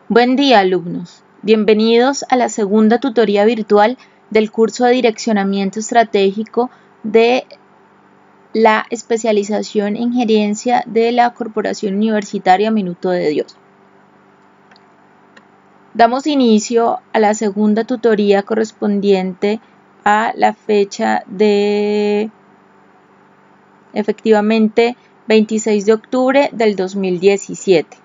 Buen día, alumnos. Bienvenidos a la segunda tutoría virtual del curso de Direccionamiento Estratégico de la especialización en gerencia de la Corporación Universitaria Minuto de Dios. Damos inicio a la segunda tutoría correspondiente a la fecha de, efectivamente, 26 de octubre del 2017.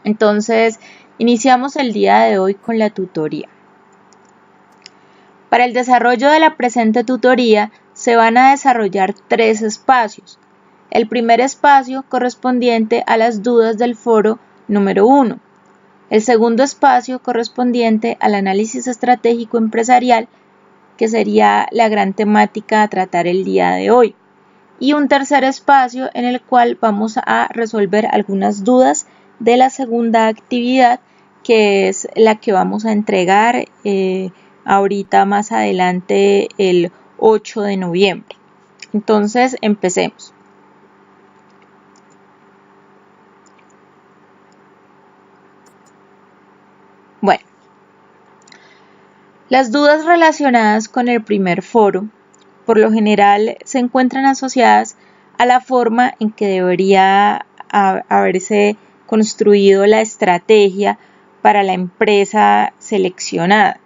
Entonces, iniciamos el día de hoy con la tutoría. Para el desarrollo de la presente tutoría se van a desarrollar 3 espacios. El primer espacio correspondiente a las dudas del foro número 1. El segundo espacio correspondiente al análisis estratégico empresarial, que sería la gran temática a tratar el día de hoy. Y un tercer espacio en el cual vamos a resolver algunas dudas de la segunda actividad, que es la que vamos a entregar ahorita más adelante el 8 de noviembre. Entonces, empecemos. Bueno, las dudas relacionadas con el primer foro, por lo general, se encuentran asociadas a la forma en que debería haberse construido la estrategia para la empresa seleccionada.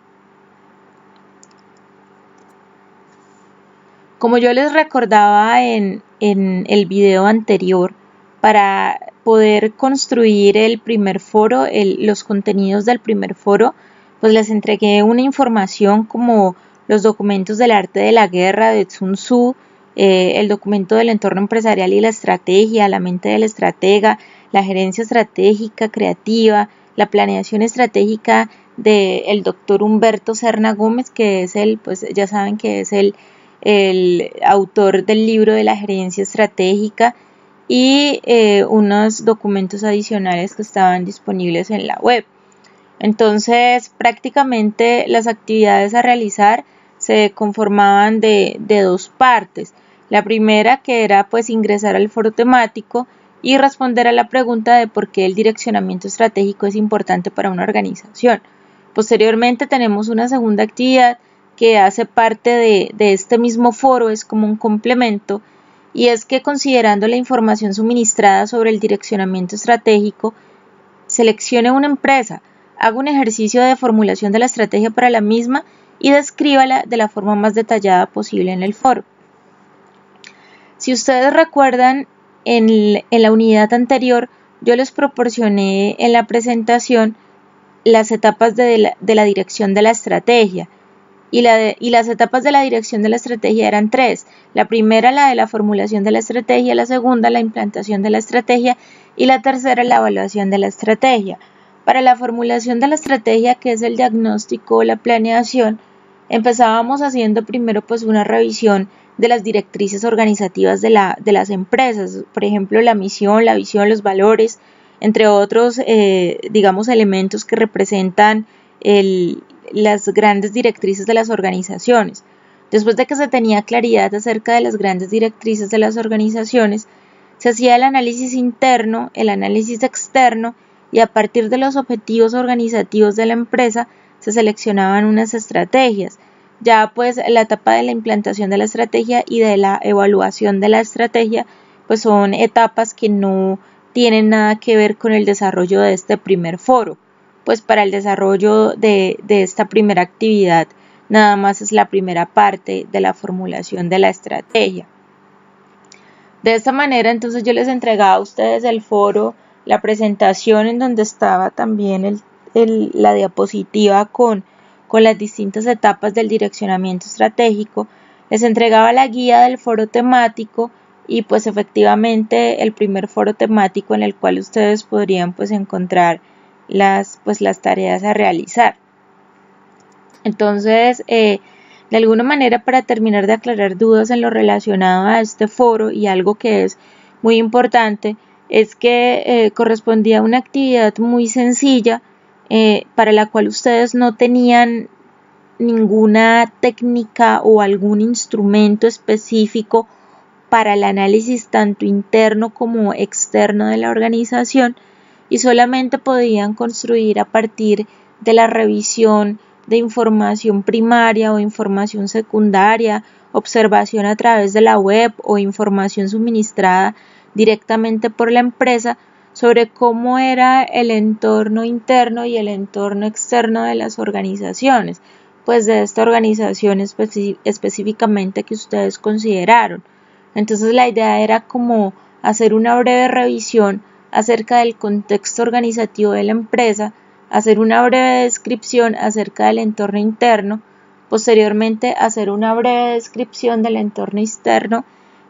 Como yo les recordaba en el video anterior, para poder construir el primer foro, los contenidos del primer foro, pues les entregué una información como los documentos del arte de la guerra de Sun Tzu, el documento del entorno empresarial y la estrategia, la mente del estratega, la gerencia estratégica creativa, la planeación estratégica del doctor Humberto Serna Gómez, que es pues ya saben que es el autor del libro de la gerencia estratégica, y unos documentos adicionales que estaban disponibles en la web. Entonces, prácticamente las actividades a realizar se conformaban de 2 partes. La primera, que era pues ingresar al foro temático y responder a la pregunta de por qué el direccionamiento estratégico es importante para una organización. Posteriormente tenemos una segunda actividad que hace parte de este mismo foro, es como un complemento, y es que considerando la información suministrada sobre el direccionamiento estratégico, seleccione una empresa, haga un ejercicio de formulación de la estrategia para la misma y descríbala de la forma más detallada posible en el foro. Si ustedes recuerdan, en la unidad anterior yo les proporcioné en la presentación las etapas de la dirección de la estrategia. Y las etapas de la dirección de la estrategia eran 3. La primera, la de la formulación de la estrategia, la segunda, la implantación de la estrategia, y la tercera, la evaluación de la estrategia. Para la formulación de la estrategia, que es el diagnóstico o la planeación, empezábamos haciendo primero pues una revisión de las directrices organizativas de las empresas, por ejemplo la misión, la visión, los valores, entre otros elementos que representan las grandes directrices de las organizaciones. Después de que se tenía claridad acerca de las grandes directrices de las organizaciones, se hacía el análisis interno, el análisis externo, y a partir de los objetivos organizativos de la empresa se seleccionaban unas estrategias. Ya pues la etapa de la implantación de la estrategia y de la evaluación de la estrategia pues son etapas que no tienen nada que ver con el desarrollo de este primer foro. Pues para el desarrollo de esta primera actividad nada más es la primera parte de la formulación de la estrategia. De esta manera entonces yo les entregaba a ustedes el foro, la presentación en donde estaba también la diapositiva con las distintas etapas del direccionamiento estratégico, les entregaba la guía del foro temático y pues efectivamente el primer foro temático en el cual ustedes podrían pues encontrar las tareas a realizar. Entonces, de alguna manera, para terminar de aclarar dudas en lo relacionado a este foro, y algo que es muy importante, es que correspondía a una actividad muy sencilla para la cual ustedes no tenían ninguna técnica o algún instrumento específico para el análisis tanto interno como externo de la organización, y solamente podían construir a partir de la revisión de información primaria o información secundaria, observación a través de la web o información suministrada directamente por la empresa sobre cómo era el entorno interno y el entorno externo de las organizaciones, pues de esta organización específicamente que ustedes consideraron. Entonces la idea era como hacer una breve revisión acerca del contexto organizativo de la empresa, hacer una breve descripción acerca del entorno interno, posteriormente hacer una breve descripción del entorno externo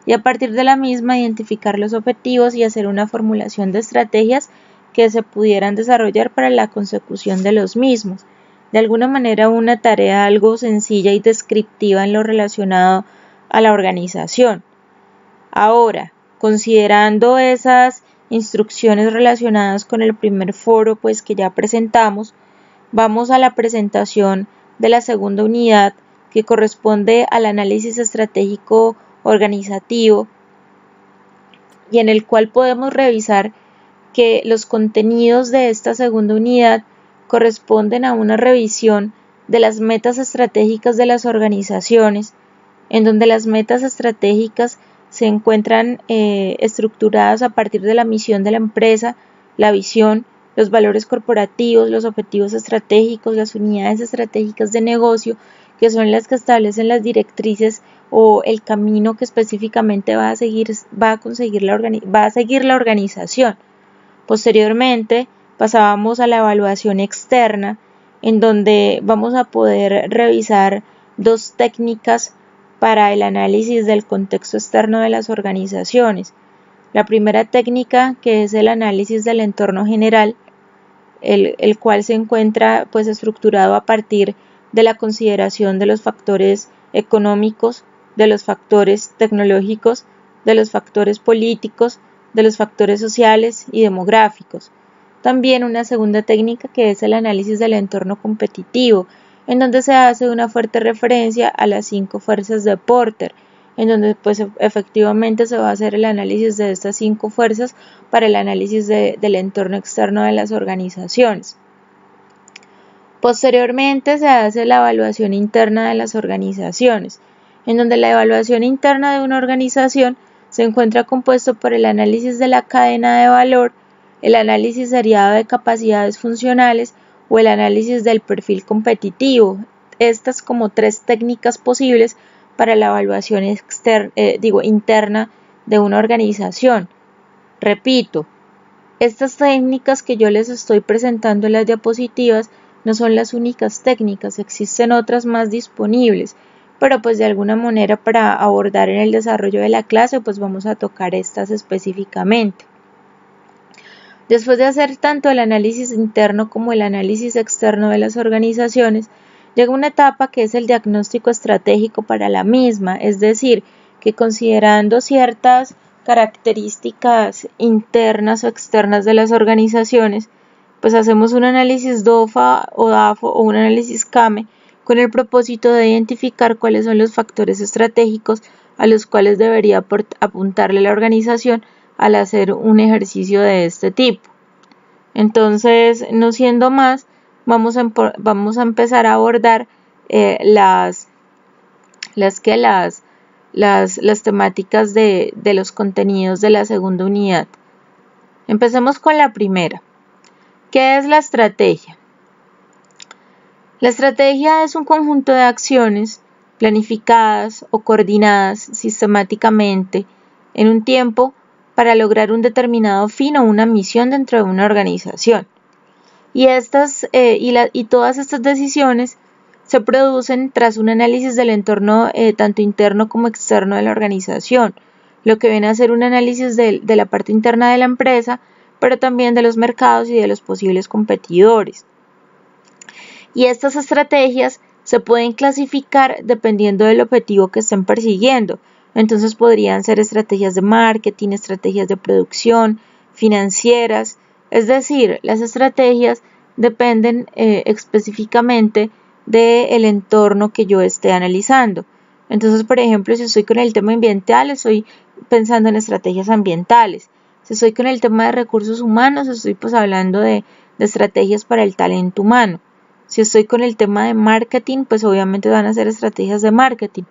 y a partir de la misma identificar los objetivos y hacer una formulación de estrategias que se pudieran desarrollar para la consecución de los mismos. De alguna manera una tarea algo sencilla y descriptiva en lo relacionado a la organización. Ahora, considerando esas instrucciones relacionadas con el primer foro pues que ya presentamos, vamos a la presentación de la segunda unidad que corresponde al análisis estratégico organizativo y en el cual podemos revisar que los contenidos de esta segunda unidad corresponden a una revisión de las metas estratégicas de las organizaciones, en donde las metas estratégicas se encuentran estructuradas a partir de la misión de la empresa, la visión, los valores corporativos, los objetivos estratégicos, las unidades estratégicas de negocio, que son las que establecen las directrices o el camino que específicamente va a seguir la organización. Posteriormente, pasábamos a la evaluación externa, en donde vamos a poder revisar dos técnicas para el análisis del contexto externo de las organizaciones. La primera técnica, que es el análisis del entorno general, el cual se encuentra pues estructurado a partir de la consideración de los factores económicos, de los factores tecnológicos, de los factores políticos, de los factores sociales y demográficos. También una segunda técnica que es el análisis del entorno competitivo, en donde se hace una fuerte referencia a las 5 fuerzas de Porter, en donde pues efectivamente se va a hacer el análisis de estas 5 fuerzas para el análisis del entorno externo de las organizaciones. Posteriormente se hace la evaluación interna de las organizaciones, en donde la evaluación interna de una organización se encuentra compuesto por el análisis de la cadena de valor, el análisis seriado de capacidades funcionales o el análisis del perfil competitivo. Estas como 3 técnicas posibles para la evaluación interna de una organización. Repito, estas técnicas que yo les estoy presentando en las diapositivas no son las únicas técnicas, existen otras más disponibles, pero pues de alguna manera para abordar en el desarrollo de la clase pues vamos a tocar estas específicamente. Después de hacer tanto el análisis interno como el análisis externo de las organizaciones, llega una etapa que es el diagnóstico estratégico para la misma, es decir, que considerando ciertas características internas o externas de las organizaciones, pues hacemos un análisis DOFA o DAFO o un análisis CAME con el propósito de identificar cuáles son los factores estratégicos a los cuales debería apuntarle la organización al hacer un ejercicio de este tipo. Entonces, no siendo más, vamos a empezar a abordar las temáticas de los contenidos de la segunda unidad. Empecemos con la primera. ¿Qué es la estrategia? La estrategia es un conjunto de acciones planificadas o coordinadas sistemáticamente en un tiempo para lograr un determinado fin o una misión dentro de una organización. Y todas estas decisiones se producen tras un análisis del entorno tanto interno como externo de la organización, lo que viene a ser un análisis de la parte interna de la empresa, pero también de los mercados y de los posibles competidores. Y estas estrategias se pueden clasificar dependiendo del objetivo que estén persiguiendo. Entonces podrían ser estrategias de marketing, estrategias de producción, financieras. Es decir, las estrategias dependen específicamente del entorno que yo esté analizando. Entonces, por ejemplo, si estoy con el tema ambiental, estoy pensando en estrategias ambientales. Si estoy con el tema de recursos humanos, estoy pues hablando de estrategias para el talento humano. Si estoy con el tema de marketing, pues obviamente van a ser estrategias de marketing.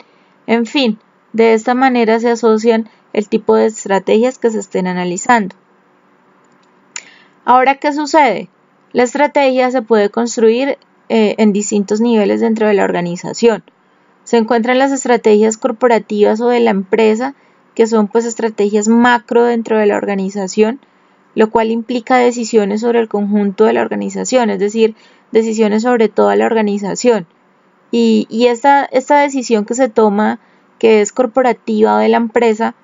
En fin, de esta manera se asocian el tipo de estrategias que se estén analizando. Ahora, ¿qué sucede? La estrategia se puede construir en distintos niveles dentro de la organización. Se encuentran las estrategias corporativas o de la empresa, que son pues estrategias macro dentro de la organización, lo cual implica decisiones sobre el conjunto de la organización, es decir, decisiones sobre toda la organización. Y esta decisión que se toma, que es corporativa o de la empresa,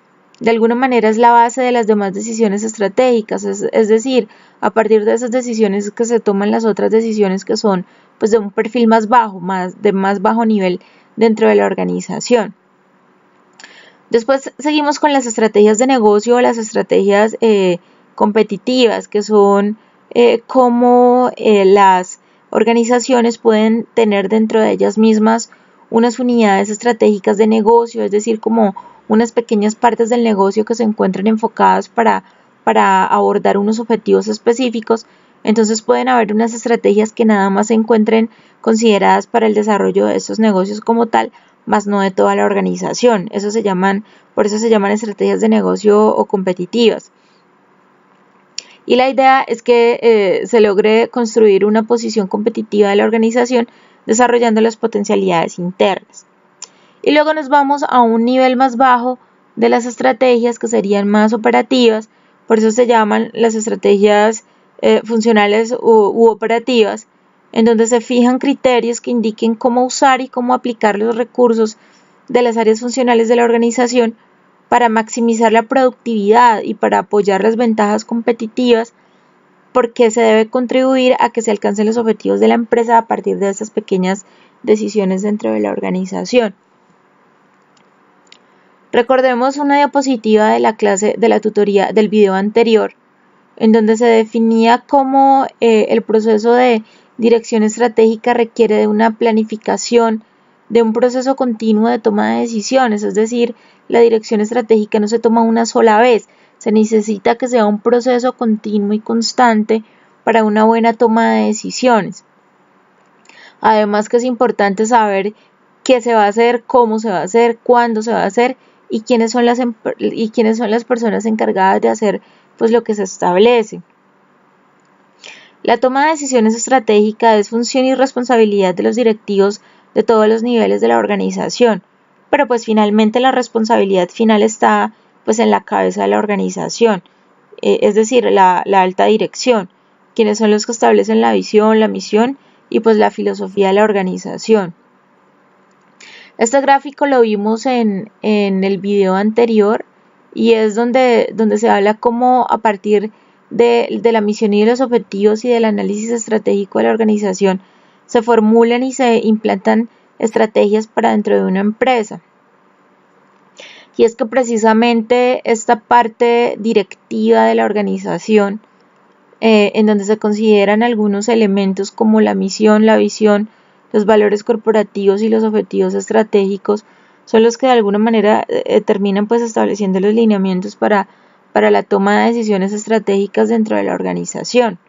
de alguna manera es la base de las demás decisiones estratégicas, es decir, a partir de esas decisiones que se toman las otras decisiones que son pues de un perfil más bajo, de más bajo nivel dentro de la organización. Después seguimos con las estrategias de negocio o las estrategias competitivas, que son cómo las organizaciones pueden tener dentro de ellas mismas unas unidades estratégicas de negocio, es decir, como unas pequeñas partes del negocio que se encuentran enfocadas para abordar unos objetivos específicos. Entonces pueden haber unas estrategias que nada más se encuentren consideradas para el desarrollo de estos negocios como tal, más no de toda la organización. Por eso se llaman estrategias de negocio o competitivas. Y la idea es que se logre construir una posición competitiva de la organización desarrollando las potencialidades internas. Y luego nos vamos a un nivel más bajo de las estrategias que serían más operativas, por eso se llaman las estrategias funcionales u operativas, en donde se fijan criterios que indiquen cómo usar y cómo aplicar los recursos de las áreas funcionales de la organización para maximizar la productividad y para apoyar las ventajas competitivas, porque se debe contribuir a que se alcancen los objetivos de la empresa a partir de esas pequeñas decisiones dentro de la organización. Recordemos una diapositiva de la clase de la tutoría del video anterior, en donde se definía cómo el proceso de dirección estratégica requiere de una planificación, de un proceso continuo de toma de decisiones, es decir, la dirección estratégica no se toma una sola vez, se necesita que sea un proceso continuo y constante para una buena toma de decisiones. Además que es importante saber qué se va a hacer, cómo se va a hacer, cuándo se va a hacer y quiénes son las personas encargadas de hacer pues lo que se establece. La toma de decisiones estratégicas es función y responsabilidad de los directivos de todos los niveles de la organización, pero pues finalmente la responsabilidad final está pues en la cabeza de la organización, es decir, la alta dirección, quienes son los que establecen la visión, la misión y pues la filosofía de la organización. Este gráfico lo vimos en el video anterior y es donde se habla cómo a partir de la misión y de los objetivos y del análisis estratégico de la organización se formulan y se implantan estrategias para dentro de una empresa. Y es que precisamente esta parte directiva de la organización, en donde se consideran algunos elementos como la misión, la visión, los valores corporativos y los objetivos estratégicos, son los que de alguna manera terminan pues estableciendo los lineamientos para la toma de decisiones estratégicas dentro de la organización.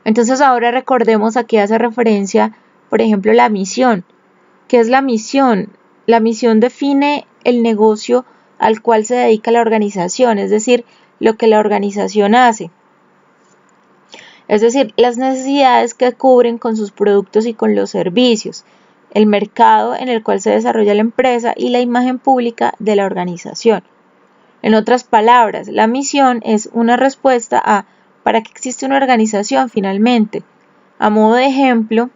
Entonces ahora recordemos a qué hace referencia, por ejemplo, la misión. ¿Qué es la misión? La misión define el negocio al cual se dedica la organización, es decir, lo que la organización hace. Es decir, las necesidades que cubren con sus productos y con los servicios, el mercado en el cual se desarrolla la empresa y la imagen pública de la organización. En otras palabras, la misión es una respuesta a ¿para qué existe una organización finalmente? A modo de ejemplo,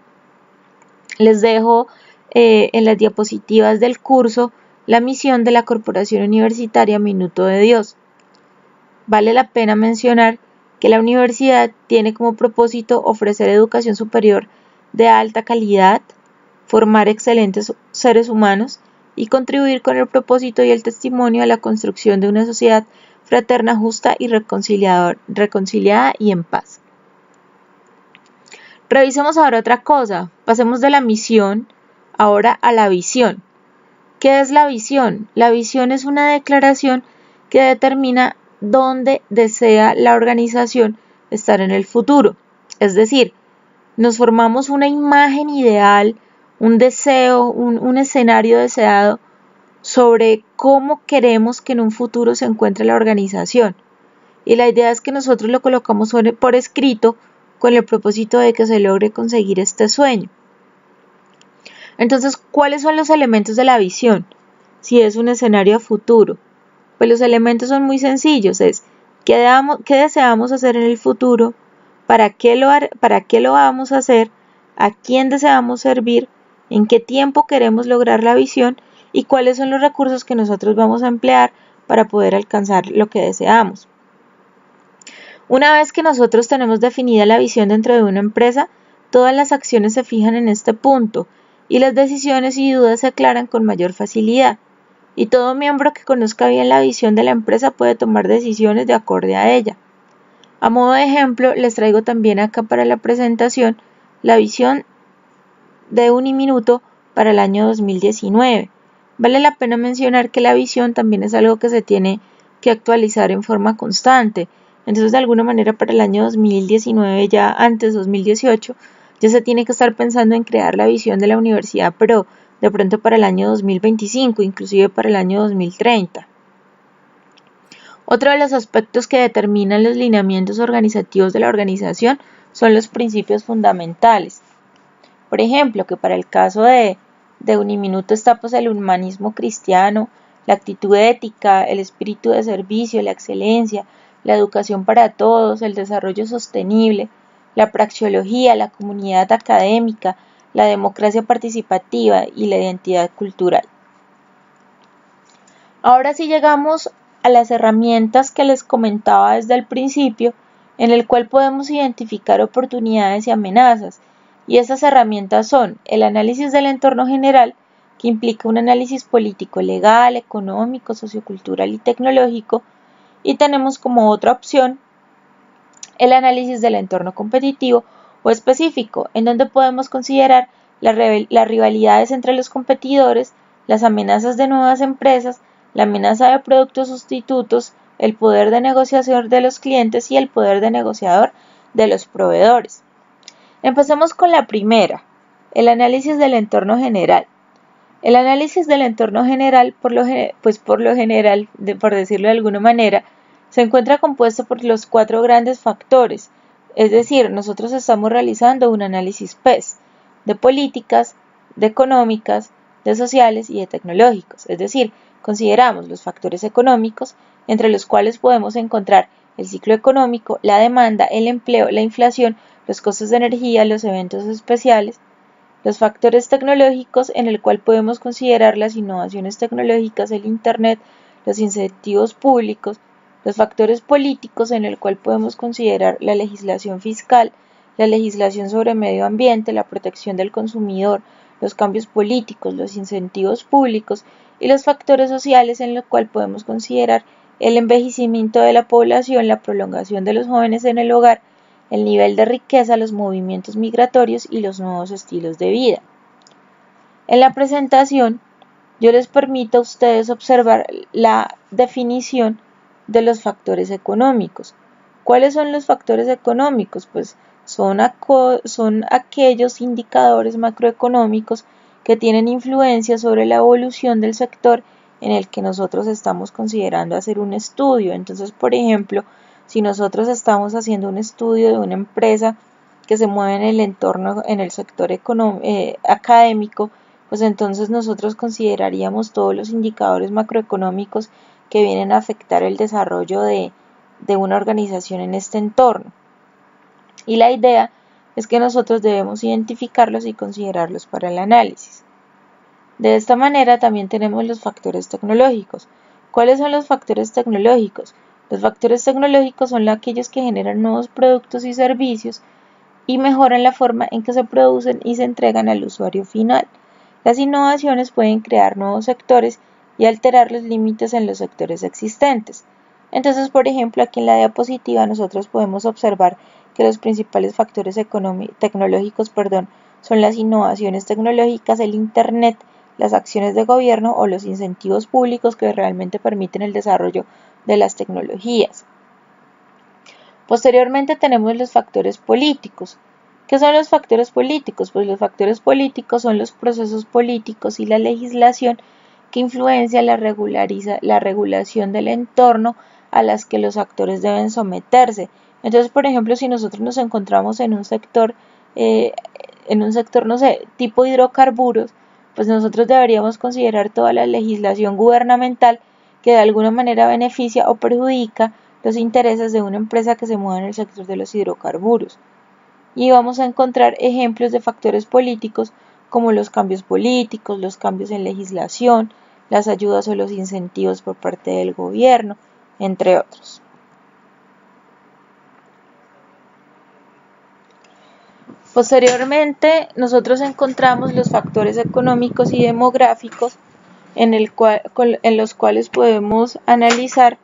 les dejo en las diapositivas del curso la misión de la Corporación Universitaria Minuto de Dios. Vale la pena mencionar que la universidad tiene como propósito ofrecer educación superior de alta calidad, formar excelentes seres humanos y contribuir con el propósito y el testimonio a la construcción de una sociedad fraterna, justa y reconciliada y en paz. Revisemos ahora otra cosa. Pasemos de la misión ahora a la visión. ¿Qué es la visión? La visión es una declaración que determina dónde desea la organización estar en el futuro. Es decir, nos formamos una imagen ideal, un deseo, un escenario deseado sobre cómo queremos que en un futuro se encuentre la organización. Y la idea es que nosotros lo colocamos por escrito con el propósito de que se logre conseguir este sueño. Entonces, ¿cuáles son los elementos de la visión? Si es un escenario a futuro, pues los elementos son muy sencillos, es qué deseamos hacer en el futuro, para qué lo vamos a hacer, a quién deseamos servir, en qué tiempo queremos lograr la visión y cuáles son los recursos que nosotros vamos a emplear para poder alcanzar lo que deseamos. Una vez que nosotros tenemos definida la visión dentro de una empresa, todas las acciones se fijan en este punto y las decisiones y dudas se aclaran con mayor facilidad. Y todo miembro que conozca bien la visión de la empresa puede tomar decisiones de acorde a ella. A modo de ejemplo, les traigo también acá para la presentación la visión de Uniminuto para el año 2019. Vale la pena mencionar que la visión también es algo que se tiene que actualizar en forma constante. Entonces, de alguna manera, para el año 2019, ya antes 2018, ya se tiene que estar pensando en crear la visión de la universidad, pero de pronto para el año 2025, inclusive para el año 2030. Otro de los aspectos que determinan los lineamientos organizativos de la organización son los principios fundamentales. Por ejemplo, que para el caso de Uniminuto está pues el humanismo cristiano, la actitud ética, el espíritu de servicio, la excelencia, la educación para todos, el desarrollo sostenible, la praxeología, la comunidad académica, la democracia participativa y la identidad cultural. Ahora sí llegamos a las herramientas que les comentaba desde el principio, en el cual podemos identificar oportunidades y amenazas. Y estas herramientas son el análisis del entorno general, que implica un análisis político, legal, económico, sociocultural y tecnológico, y tenemos como otra opción el análisis del entorno competitivo o específico, en donde podemos considerar las rivalidades entre los competidores, las amenazas de nuevas empresas, la amenaza de productos sustitutos, el poder de negociación de los clientes y el poder de negociador de los proveedores. Empecemos con la primera, el análisis del entorno general. El análisis del entorno general, por lo general, por decirlo de alguna manera, se encuentra compuesto por los 4 grandes factores, es decir, nosotros estamos realizando un análisis PES de políticas, de económicas, de sociales y de tecnológicos, es decir, consideramos los factores económicos, entre los cuales podemos encontrar el ciclo económico, la demanda, el empleo, la inflación, los costos de energía, los eventos especiales, los factores tecnológicos, en el cual podemos considerar las innovaciones tecnológicas, el Internet, los incentivos públicos, los factores políticos, en el cual podemos considerar la legislación fiscal, la legislación sobre medio ambiente, la protección del consumidor, los cambios políticos, los incentivos públicos y los factores sociales, en el cual podemos considerar el envejecimiento de la población, la prolongación de los jóvenes en el hogar, el nivel de riqueza, los movimientos migratorios y los nuevos estilos de vida. En la presentación, yo les permito a ustedes observar la definición de los factores económicos. ¿Cuáles son los factores económicos? Pues son aquellos indicadores macroeconómicos que tienen influencia sobre la evolución del sector en el que nosotros estamos considerando hacer un estudio. Entonces, por ejemplo, si nosotros estamos haciendo un estudio de una empresa que se mueve en el entorno, en el sector académico, pues entonces nosotros consideraríamos todos los indicadores macroeconómicos que vienen a afectar el desarrollo de una organización en este entorno. Y la idea es que nosotros debemos identificarlos y considerarlos para el análisis. De esta manera también tenemos los factores tecnológicos. ¿Cuáles son los factores tecnológicos? Los factores tecnológicos son aquellos que generan nuevos productos y servicios y mejoran la forma en que se producen y se entregan al usuario final. Las innovaciones pueden crear nuevos sectores y alterar los límites en los sectores existentes. Entonces, por ejemplo, aquí en la diapositiva nosotros podemos observar que los principales factores tecnológicos son las innovaciones tecnológicas, el Internet, las acciones de gobierno o los incentivos públicos que realmente permiten el desarrollo de las tecnologías. Posteriormente tenemos los factores políticos. ¿Qué son los factores políticos? Pues los factores políticos son los procesos políticos y la legislación que influencia la regulación del entorno a las que los actores deben someterse. Entonces, por ejemplo, si nosotros nos encontramos en un sector, no sé, tipo hidrocarburos, pues nosotros deberíamos considerar toda la legislación gubernamental que de alguna manera beneficia o perjudica los intereses de una empresa que se mueve en el sector de los hidrocarburos. Y vamos a encontrar ejemplos de factores políticos como los cambios políticos, los cambios en legislación, las ayudas o los incentivos por parte del gobierno, entre otros. Posteriormente, nosotros encontramos los factores económicos y demográficos en los cuales podemos analizar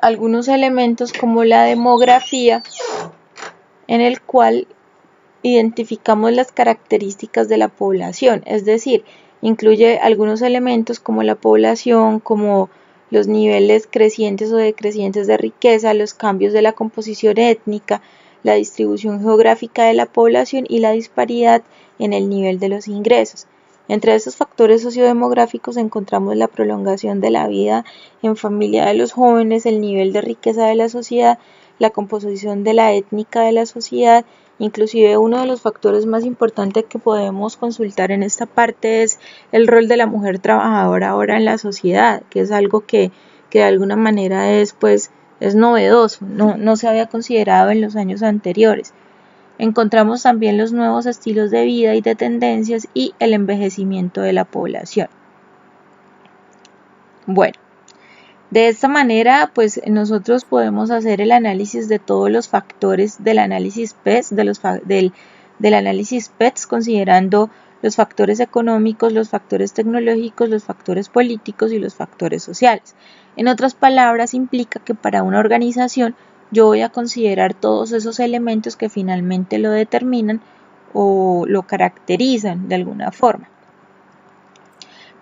algunos elementos como la demografía, en el cual identificamos las características de la población, es decir, incluye algunos elementos como la población, como los niveles crecientes o decrecientes de riqueza, los cambios de la composición étnica, la distribución geográfica de la población y la disparidad en el nivel de los ingresos. Entre estos factores sociodemográficos encontramos la prolongación de la vida en familia de los jóvenes, el nivel de riqueza de la sociedad, la composición de la étnica de la sociedad. Inclusive uno de los factores más importantes que podemos consultar en esta parte es el rol de la mujer trabajadora ahora en la sociedad, que es algo que de alguna manera es novedoso, no se había considerado en los años anteriores. Encontramos también los nuevos estilos de vida y de tendencias y el envejecimiento de la población. Bueno, de esta manera, pues nosotros podemos hacer el análisis de todos los factores del análisis PES, del análisis PETS, considerando los factores económicos, los factores tecnológicos, los factores políticos y los factores sociales. En otras palabras, implica que para una organización yo voy a considerar todos esos elementos que finalmente lo determinan o lo caracterizan de alguna forma.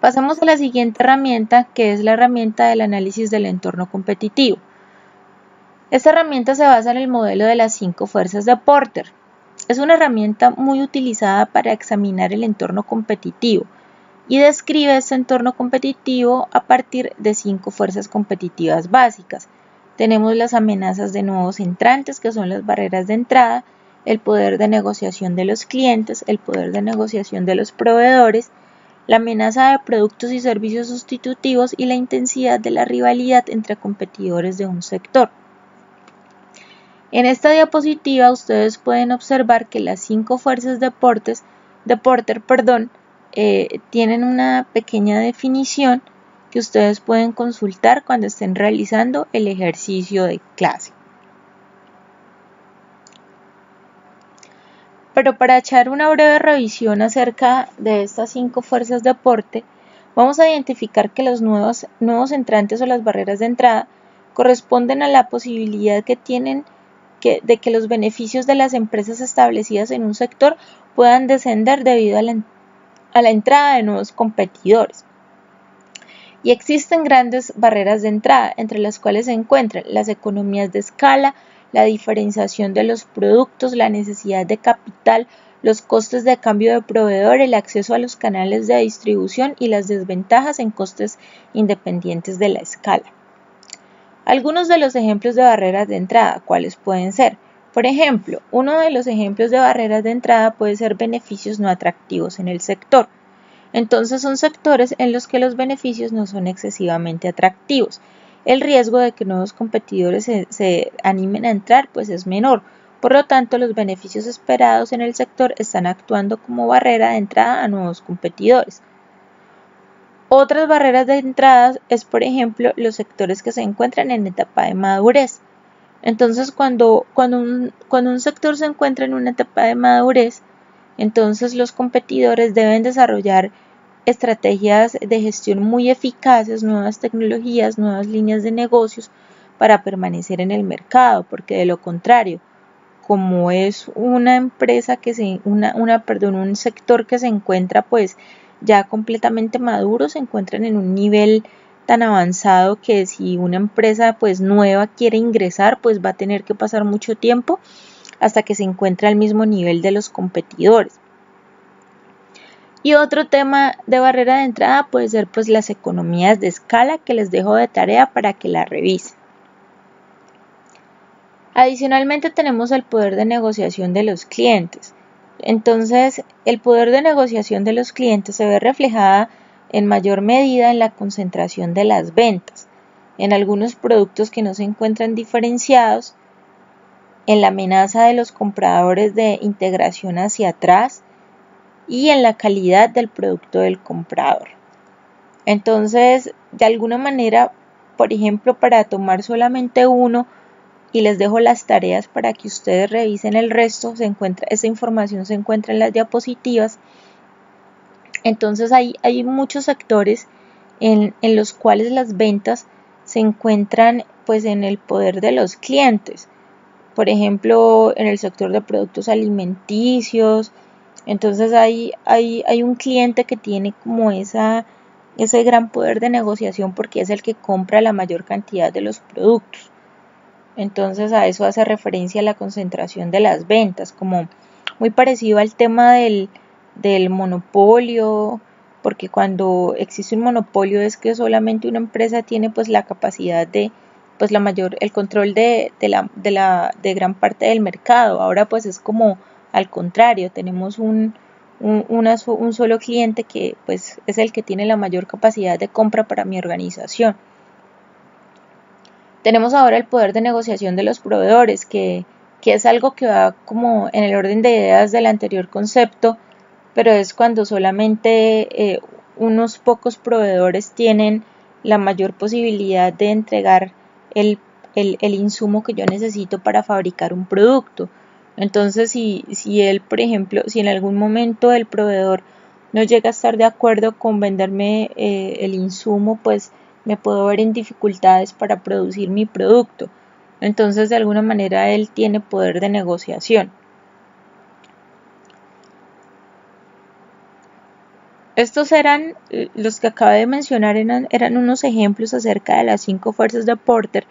Pasamos a la siguiente herramienta, que es la herramienta del análisis del entorno competitivo. Esta herramienta se basa en el modelo de las 5 fuerzas de Porter. Es una herramienta muy utilizada para examinar el entorno competitivo y describe este entorno competitivo a partir de 5 fuerzas competitivas básicas. Tenemos las amenazas de nuevos entrantes, que son las barreras de entrada, el poder de negociación de los clientes, el poder de negociación de los proveedores, la amenaza de productos y servicios sustitutivos y la intensidad de la rivalidad entre competidores de un sector. En esta diapositiva ustedes pueden observar que las 5 fuerzas de Porter tienen una pequeña definición que ustedes pueden consultar cuando estén realizando el ejercicio de clase. Pero para echar una breve revisión acerca de estas 5 fuerzas de Porter, vamos a identificar que los nuevos entrantes o las barreras de entrada corresponden a la posibilidad que tienen de que los beneficios de las empresas establecidas en un sector puedan descender debido a la entrada de nuevos competidores. Y existen grandes barreras de entrada, entre las cuales se encuentran las economías de escala, la diferenciación de los productos, la necesidad de capital, los costes de cambio de proveedor, el acceso a los canales de distribución y las desventajas en costes independientes de la escala. Algunos de los ejemplos de barreras de entrada, ¿cuáles pueden ser? Por ejemplo, uno de los ejemplos de barreras de entrada puede ser beneficios no atractivos en el sector. Entonces son sectores en los que los beneficios no son excesivamente atractivos. El riesgo de que nuevos competidores se animen a entrar pues es menor. Por lo tanto, los beneficios esperados en el sector están actuando como barrera de entrada a nuevos competidores. Otras barreras de entrada es, por ejemplo, los sectores que se encuentran en etapa de madurez. Entonces, cuando un sector se encuentra en una etapa de madurez, entonces los competidores deben desarrollar estrategias de gestión muy eficaces, nuevas tecnologías, nuevas líneas de negocios para permanecer en el mercado, porque de lo contrario, como es una empresa un sector que se encuentra pues ya completamente maduro, se encuentran en un nivel tan avanzado que si una empresa pues nueva quiere ingresar, pues va a tener que pasar mucho tiempo hasta que se encuentre al mismo nivel de los competidores. Y otro tema de barrera de entrada puede ser pues las economías de escala, que les dejo de tarea para que la revisen. Adicionalmente tenemos el poder de negociación de los clientes. Entonces, el poder de negociación de los clientes se ve reflejada en mayor medida en la concentración de las ventas, en algunos productos que no se encuentran diferenciados, en la amenaza de los compradores de integración hacia atrás y en la calidad del producto del comprador. Entonces, de alguna manera, por ejemplo, para tomar solamente uno, y les dejo las tareas para que ustedes revisen el resto, esa información se encuentra en las diapositivas. Entonces hay muchos sectores en los cuales las ventas se encuentran pues en el poder de los clientes. Por ejemplo, en el sector de productos alimenticios, entonces hay un cliente que tiene como ese gran poder de negociación porque es el que compra la mayor cantidad de los productos. Entonces a eso hace referencia la concentración de las ventas, como muy parecido al tema del monopolio, porque cuando existe un monopolio es que solamente una empresa tiene pues la capacidad de pues el control de gran parte del mercado. Ahora pues es como al contrario, tenemos un solo cliente que pues es el que tiene la mayor capacidad de compra para mi organización. Tenemos ahora el poder de negociación de los proveedores, que es algo que va como en el orden de ideas del anterior concepto, pero es cuando solamente unos pocos proveedores tienen la mayor posibilidad de entregar el insumo que yo necesito para fabricar un producto. Entonces, si él, por ejemplo, si en algún momento el proveedor no llega a estar de acuerdo con venderme el insumo, pues me puedo ver en dificultades para producir mi producto. Entonces, de alguna manera, él tiene poder de negociación. Estos eran los que acabé de mencionar, eran unos ejemplos acerca de las 5 fuerzas de Porter.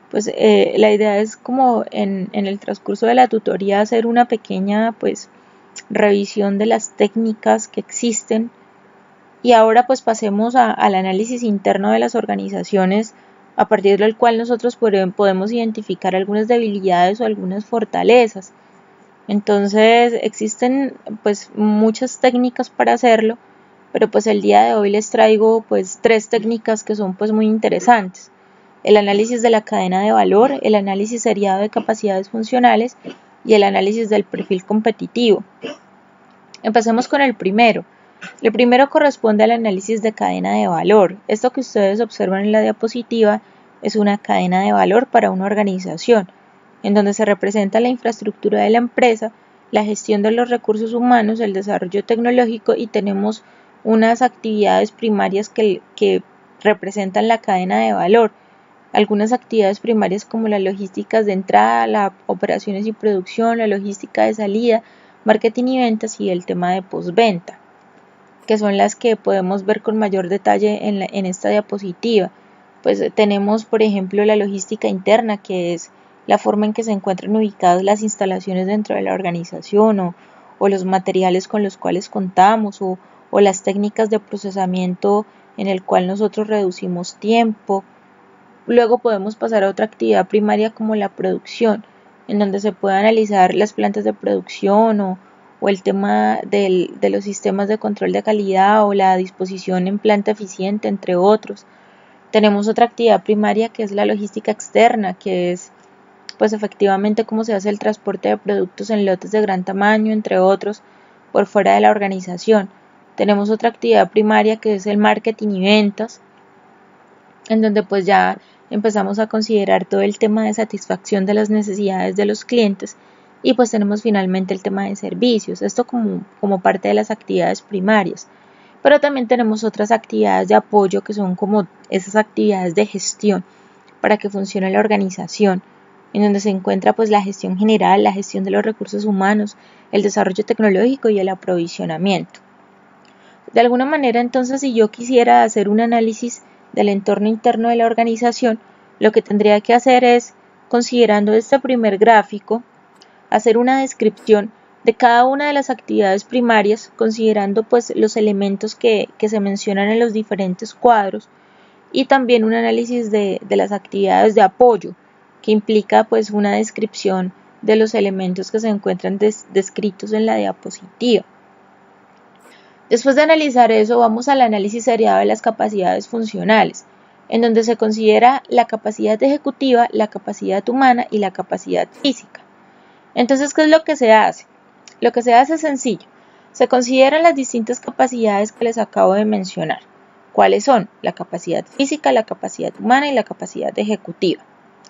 Pues la idea es como en el transcurso de la tutoría hacer una pequeña pues revisión de las técnicas que existen. Y ahora pues pasemos al análisis interno de las organizaciones, a partir del cual nosotros podemos identificar algunas debilidades o algunas fortalezas. Entonces existen pues muchas técnicas para hacerlo, pero pues el día de hoy les traigo pues 3 técnicas que son pues muy interesantes. El análisis de la cadena de valor, el análisis seriado de capacidades funcionales y el análisis del perfil competitivo. Empecemos con el primero. El primero corresponde al análisis de cadena de valor. Esto que ustedes observan en la diapositiva es una cadena de valor para una organización, en donde se representa la infraestructura de la empresa, la gestión de los recursos humanos, el desarrollo tecnológico y tenemos unas actividades primarias que representan la cadena de valor. Algunas actividades primarias como las logísticas de entrada, las operaciones y producción, la logística de salida, marketing y ventas y el tema de postventa, que son las que podemos ver con mayor detalle en esta diapositiva. Pues tenemos, por ejemplo, la logística interna, que es la forma en que se encuentran ubicadas las instalaciones dentro de la organización o los materiales con los cuales contamos o las técnicas de procesamiento en el cual nosotros reducimos tiempo. Luego podemos pasar a otra actividad primaria como la producción, en donde se puede analizar las plantas de producción o el tema de los sistemas de control de calidad o la disposición en planta eficiente, entre otros. Tenemos otra actividad primaria que es la logística externa, que es pues efectivamente cómo se hace el transporte de productos en lotes de gran tamaño, entre otros, por fuera de la organización. Tenemos otra actividad primaria que es el marketing y ventas, en donde pues ya empezamos a considerar todo el tema de satisfacción de las necesidades de los clientes. Y pues tenemos finalmente el tema de servicios, esto como parte de las actividades primarias. Pero también tenemos otras actividades de apoyo que son como esas actividades de gestión para que funcione la organización, en donde se encuentra pues la gestión general, la gestión de los recursos humanos, el desarrollo tecnológico y el aprovisionamiento. De alguna manera entonces si yo quisiera hacer un análisis del entorno interno de la organización, lo que tendría que hacer es, considerando este primer gráfico, hacer una descripción de cada una de las actividades primarias, considerando pues los elementos que se mencionan en los diferentes cuadros, y también un análisis de las actividades de apoyo, que implica pues una descripción de los elementos que se encuentran descritos en la diapositiva. Después de analizar eso, vamos al análisis seriado de las capacidades funcionales, en donde se considera la capacidad ejecutiva, la capacidad humana y la capacidad física. Entonces, ¿qué es lo que se hace? Lo que se hace es sencillo. Se consideran las distintas capacidades que les acabo de mencionar. ¿Cuáles son? La capacidad física, la capacidad humana y la capacidad ejecutiva,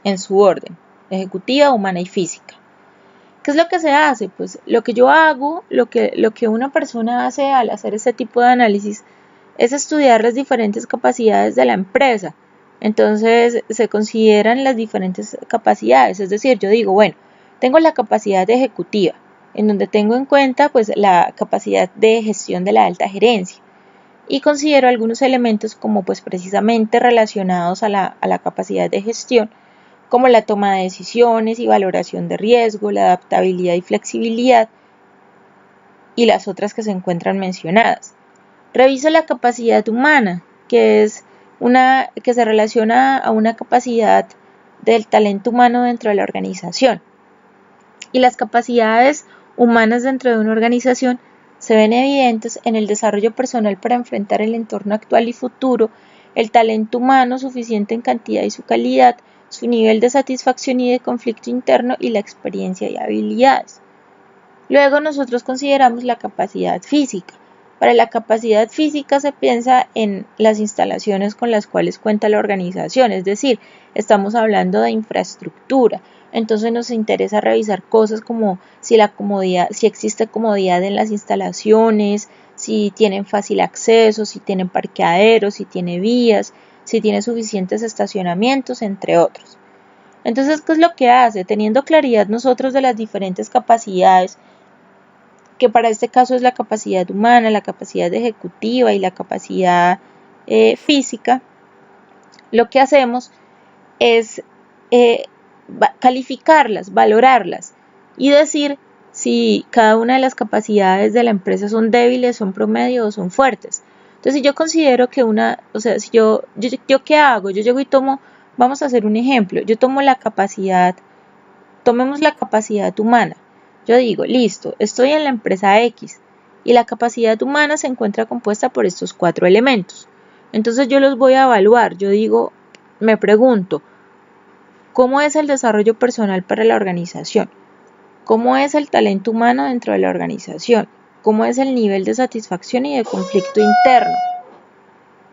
en su orden, ejecutiva, humana y física. ¿Qué es lo que se hace? Pues lo que yo hago, lo que una persona hace al hacer este tipo de análisis es estudiar las diferentes capacidades de la empresa. Entonces se consideran las diferentes capacidades, es decir, yo digo, bueno, tengo la capacidad ejecutiva, en donde tengo en cuenta pues la capacidad de gestión de la alta gerencia, y considero algunos elementos como pues precisamente relacionados a la capacidad de gestión, como la toma de decisiones y valoración de riesgo, la adaptabilidad y flexibilidad, y las otras que se encuentran mencionadas. Reviso la capacidad humana, que es una que se relaciona a una capacidad del talento humano dentro de la organización. Y las capacidades humanas dentro de una organización se ven evidentes en el desarrollo personal para enfrentar el entorno actual y futuro, el talento humano suficiente en cantidad y su calidad, su nivel de satisfacción y de conflicto interno y la experiencia y habilidades. Luego nosotros consideramos la capacidad física. Para la capacidad física se piensa en las instalaciones con las cuales cuenta la organización, es decir, estamos hablando de infraestructura. Entonces nos interesa revisar cosas como si existe comodidad en las instalaciones, si tienen fácil acceso, si tienen parqueaderos, si tiene vías, si tiene suficientes estacionamientos, entre otros. Entonces, ¿qué es lo que hace? Teniendo claridad nosotros de las diferentes capacidades, que para este caso es la capacidad humana, la capacidad ejecutiva y la capacidad física, lo que hacemos es calificarlas, valorarlas y decir si cada una de las capacidades de la empresa son débiles, son promedio o son fuertes. Entonces, si yo considero que si yo ¿qué hago? Yo llego y vamos a hacer un ejemplo, yo tomo tomemos la capacidad humana. Yo digo, listo, estoy en la empresa X y la capacidad humana se encuentra compuesta por estos 4 elementos. Entonces yo los voy a evaluar. Yo digo, me pregunto, ¿cómo es el desarrollo personal para la organización? ¿Cómo es el talento humano dentro de la organización? ¿Cómo es el nivel de satisfacción y de conflicto interno?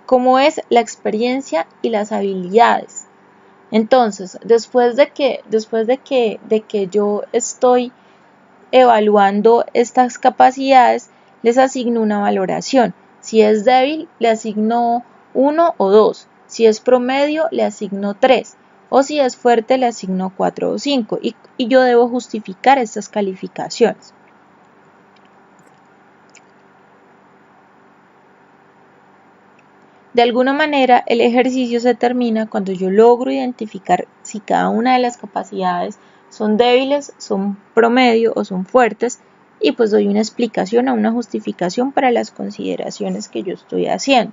¿Cómo es la experiencia y las habilidades? Entonces, después de que yo estoy evaluando estas capacidades, les asigno una valoración. Si es débil, le asigno 1 o 2. Si es promedio, le asigno 3. O si es fuerte, le asigno 4 o 5. Y yo debo justificar estas calificaciones. De alguna manera, el ejercicio se termina cuando yo logro identificar si cada una de las capacidades son débiles, son promedio o son fuertes, y pues doy una explicación o una justificación para las consideraciones que yo estoy haciendo.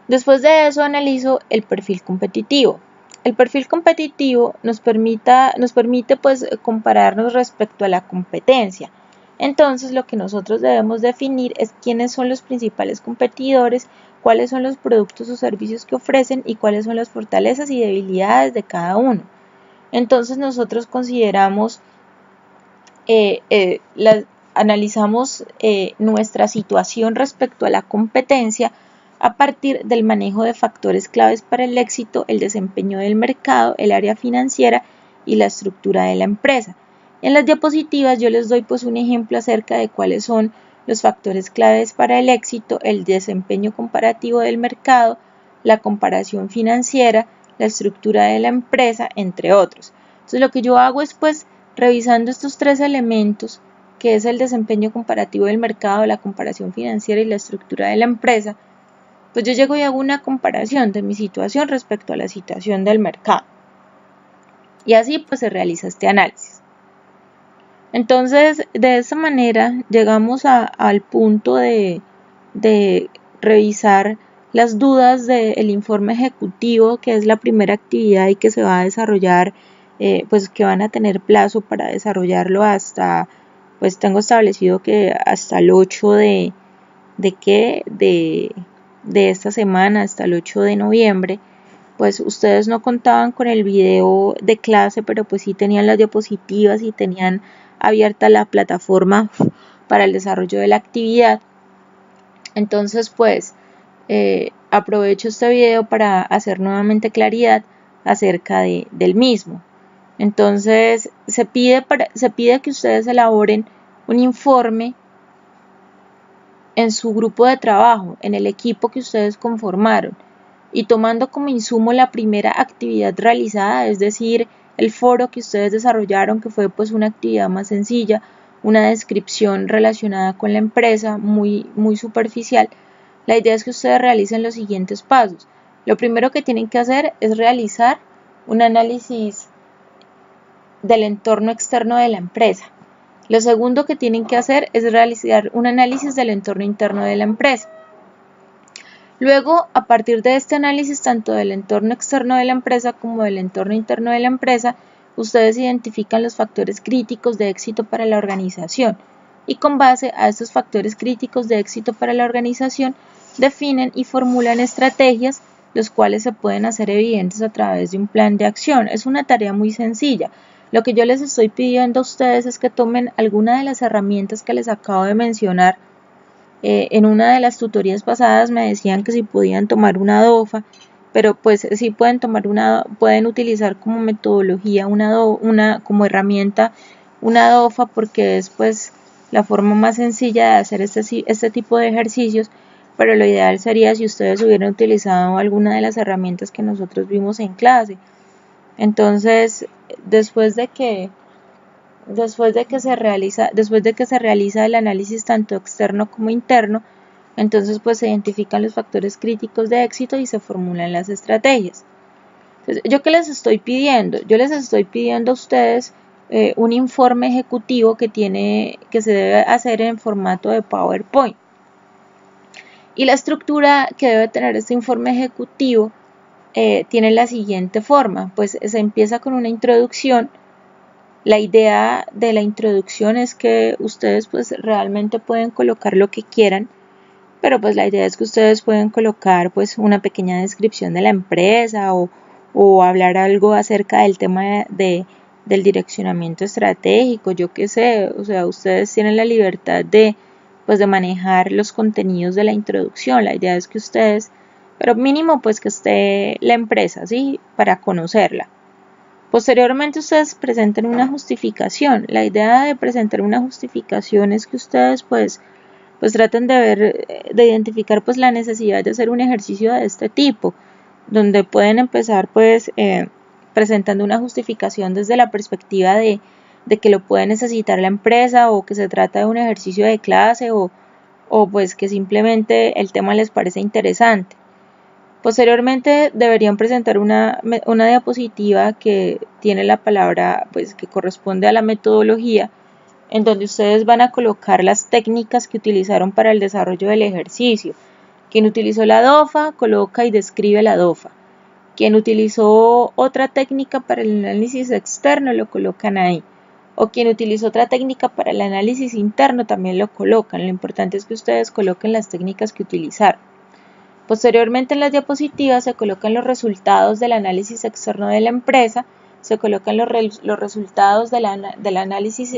Después de eso analizo el perfil competitivo. El perfil competitivo nos permite pues compararnos respecto a la competencia. Entonces lo que nosotros debemos definir es quiénes son los principales competidores, cuáles son los productos o servicios que ofrecen y cuáles son las fortalezas y debilidades de cada uno. Entonces nosotros consideramos, analizamos nuestra situación respecto a la competencia a partir del manejo de factores claves para el éxito, el desempeño del mercado, el área financiera y la estructura de la empresa. En las diapositivas yo les doy pues un ejemplo acerca de cuáles son los factores claves para el éxito, el desempeño comparativo del mercado, la comparación financiera, la estructura de la empresa, entre otros. Entonces lo que yo hago es pues revisando estos 3 elementos, que es el desempeño comparativo del mercado, la comparación financiera y la estructura de la empresa, pues yo llego y hago una comparación de mi situación respecto a la situación del mercado. Y así pues se realiza este análisis. Entonces, de esta manera llegamos al punto de revisar las dudas del informe ejecutivo, que es la primera actividad y que se va a desarrollar, pues que van a tener plazo para desarrollarlo hasta, pues tengo establecido que hasta el 8 de esta semana, hasta el 8 de noviembre. Pues ustedes no contaban con el video de clase, pero pues sí tenían las diapositivas y tenían abierta la plataforma para el desarrollo de la actividad. Entonces pues aprovecho este video para hacer nuevamente claridad acerca del mismo. Entonces se pide que ustedes elaboren un informe en su grupo de trabajo, en el equipo que ustedes conformaron, y tomando como insumo la primera actividad realizada, es decir, el foro que ustedes desarrollaron, que fue pues una actividad más sencilla, una descripción relacionada con la empresa muy superficial. La idea es que ustedes realicen los siguientes pasos. Lo primero que tienen que hacer es realizar un análisis del entorno externo de la empresa. Lo segundo que tienen que hacer es realizar un análisis del entorno interno de la empresa. Luego, a partir de este análisis tanto del entorno externo de la empresa como del entorno interno de la empresa, ustedes identifican los factores críticos de éxito para la organización y con base a estos factores críticos de éxito para la organización definen y formulan estrategias, los cuales se pueden hacer evidentes a través de un plan de acción. Es una tarea muy sencilla. Lo que yo les estoy pidiendo a ustedes es que tomen alguna de las herramientas que les acabo de mencionar. En una de las tutorías pasadas me decían que si podían tomar una DOFA, pero pues sí pueden utilizar como metodología como herramienta una DOFA, porque es pues la forma más sencilla de hacer este tipo de ejercicios, pero lo ideal sería si ustedes hubieran utilizado alguna de las herramientas que nosotros vimos en clase. Entonces, después de que se realiza el análisis tanto externo como interno, entonces pues se identifican los factores críticos de éxito y se formulan las estrategias. Entonces, ¿yo qué les estoy pidiendo? Yo les estoy pidiendo a ustedes un informe ejecutivo que se debe hacer en formato de PowerPoint. Y la estructura que debe tener este informe ejecutivo tiene la siguiente forma. Pues se empieza con una introducción. La idea de la introducción es que ustedes pues realmente pueden colocar lo que quieran, pero pues la idea es que ustedes pueden colocar pues una pequeña descripción de la empresa o hablar algo acerca del tema del direccionamiento estratégico, yo qué sé, o sea, ustedes tienen la libertad de manejar los contenidos de la introducción. La idea es que ustedes, pero mínimo pues que esté la empresa, ¿sí? Para conocerla. Posteriormente ustedes presenten una justificación. La idea de presentar una justificación es que ustedes pues traten de identificar pues la necesidad de hacer un ejercicio de este tipo, donde pueden empezar pues presentando una justificación desde la perspectiva de que lo puede necesitar la empresa, o que se trata de un ejercicio de clase, o pues que simplemente el tema les parece interesante. Posteriormente deberían presentar una diapositiva que tiene la palabra pues que corresponde a la metodología, en donde ustedes van a colocar las técnicas que utilizaron para el desarrollo del ejercicio. Quien utilizó la DOFA coloca y describe la DOFA. Quien utilizó otra técnica para el análisis externo lo colocan ahí. O quien utilizó otra técnica para el análisis interno también lo colocan. Lo importante es que ustedes coloquen las técnicas que utilizaron. Posteriormente en las diapositivas se colocan los resultados del análisis externo de la empresa, se colocan los resultados del análisis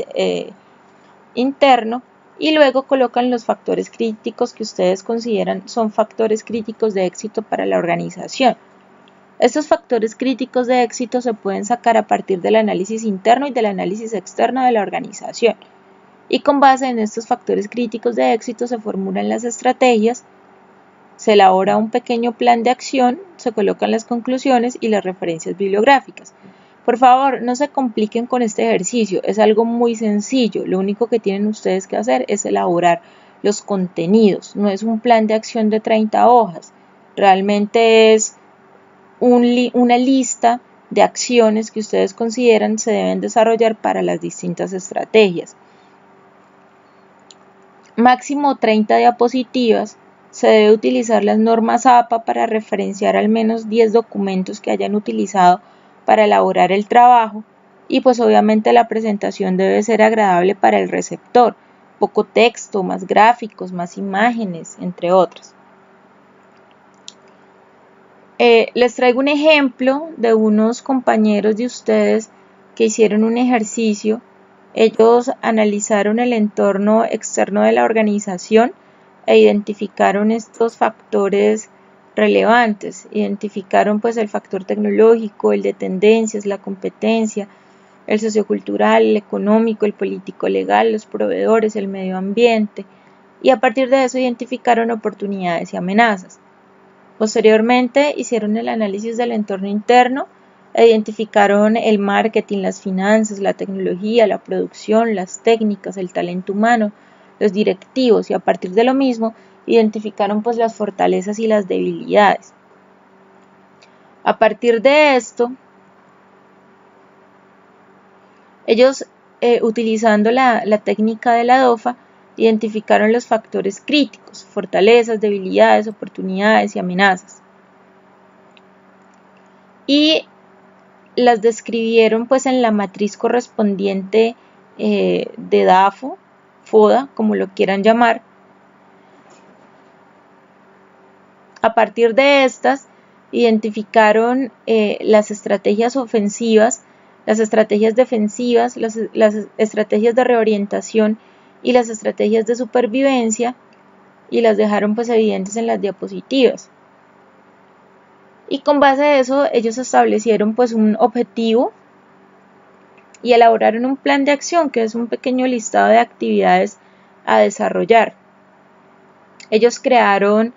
interno, y luego colocan los factores críticos que ustedes consideran son factores críticos de éxito para la organización. Estos factores críticos de éxito se pueden sacar a partir del análisis interno y del análisis externo de la organización. Y con base en estos factores críticos de éxito se formulan las estrategias, se elabora un pequeño plan de acción, se colocan las conclusiones y las referencias bibliográficas. Por favor, no se compliquen con este ejercicio, es algo muy sencillo. Lo único que tienen ustedes que hacer es elaborar los contenidos. No es un plan de acción de 30 hojas. Realmente es una lista de acciones que ustedes consideran se deben desarrollar para las distintas estrategias. Máximo 30 diapositivas. Se debe utilizar las normas APA para referenciar al menos 10 documentos que hayan utilizado para elaborar el trabajo, y pues obviamente la presentación debe ser agradable para el receptor, poco texto, más gráficos, más imágenes, entre otras. Les traigo un ejemplo de unos compañeros de ustedes que hicieron un ejercicio. Ellos analizaron el entorno externo de la organización e identificaron estos factores relevantes. Identificaron pues el factor tecnológico, el de tendencias, la competencia, el sociocultural, el económico, el político legal, los proveedores, el medio ambiente, y a partir de eso identificaron oportunidades y amenazas. Posteriormente hicieron el análisis del entorno interno e identificaron el marketing, las finanzas, la tecnología, la producción, las técnicas, el talento humano, los directivos, y a partir de lo mismo identificaron pues las fortalezas y las debilidades. A partir de esto, ellos utilizando la técnica de la DOFA identificaron los factores críticos, fortalezas, debilidades, oportunidades y amenazas, y las describieron pues en la matriz correspondiente de DAFO, FODA, como lo quieran llamar. A partir de estas identificaron las estrategias ofensivas, las estrategias defensivas, las estrategias de reorientación y las estrategias de supervivencia, y las dejaron pues evidentes en las diapositivas. Y con base a eso ellos establecieron pues un objetivo y elaboraron un plan de acción, que es un pequeño listado de actividades a desarrollar. Ellos crearon,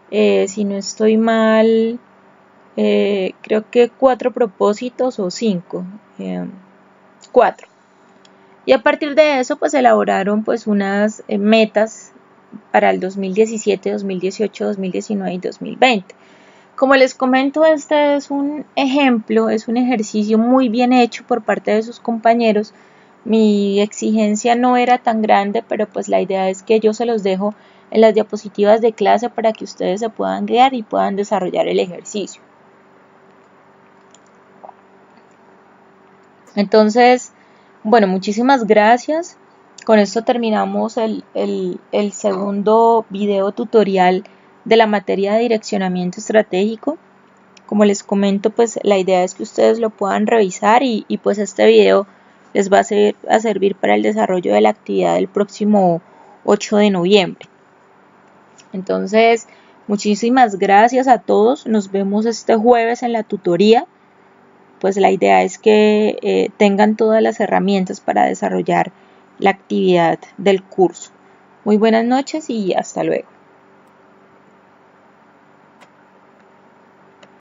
si no estoy mal, creo que 4 propósitos o 5, 4. Y a partir de eso pues elaboraron pues unas metas para el 2017, 2018, 2019 y 2020. Como les comento, este es un ejemplo, es un ejercicio muy bien hecho por parte de sus compañeros. Mi exigencia no era tan grande, pero pues la idea es que yo se los dejo en las diapositivas de clase para que ustedes se puedan guiar y puedan desarrollar el ejercicio. Entonces, bueno, muchísimas gracias. Con esto terminamos el segundo video tutorial de la materia de direccionamiento estratégico. Como les comento, pues la idea es que ustedes lo puedan revisar y pues este video les va a servir para el desarrollo de la actividad del próximo 8 de noviembre. Entonces, muchísimas gracias a todos. Nos vemos este jueves en la tutoría. Pues la idea es que tengan todas las herramientas para desarrollar la actividad del curso. Muy buenas noches y hasta luego.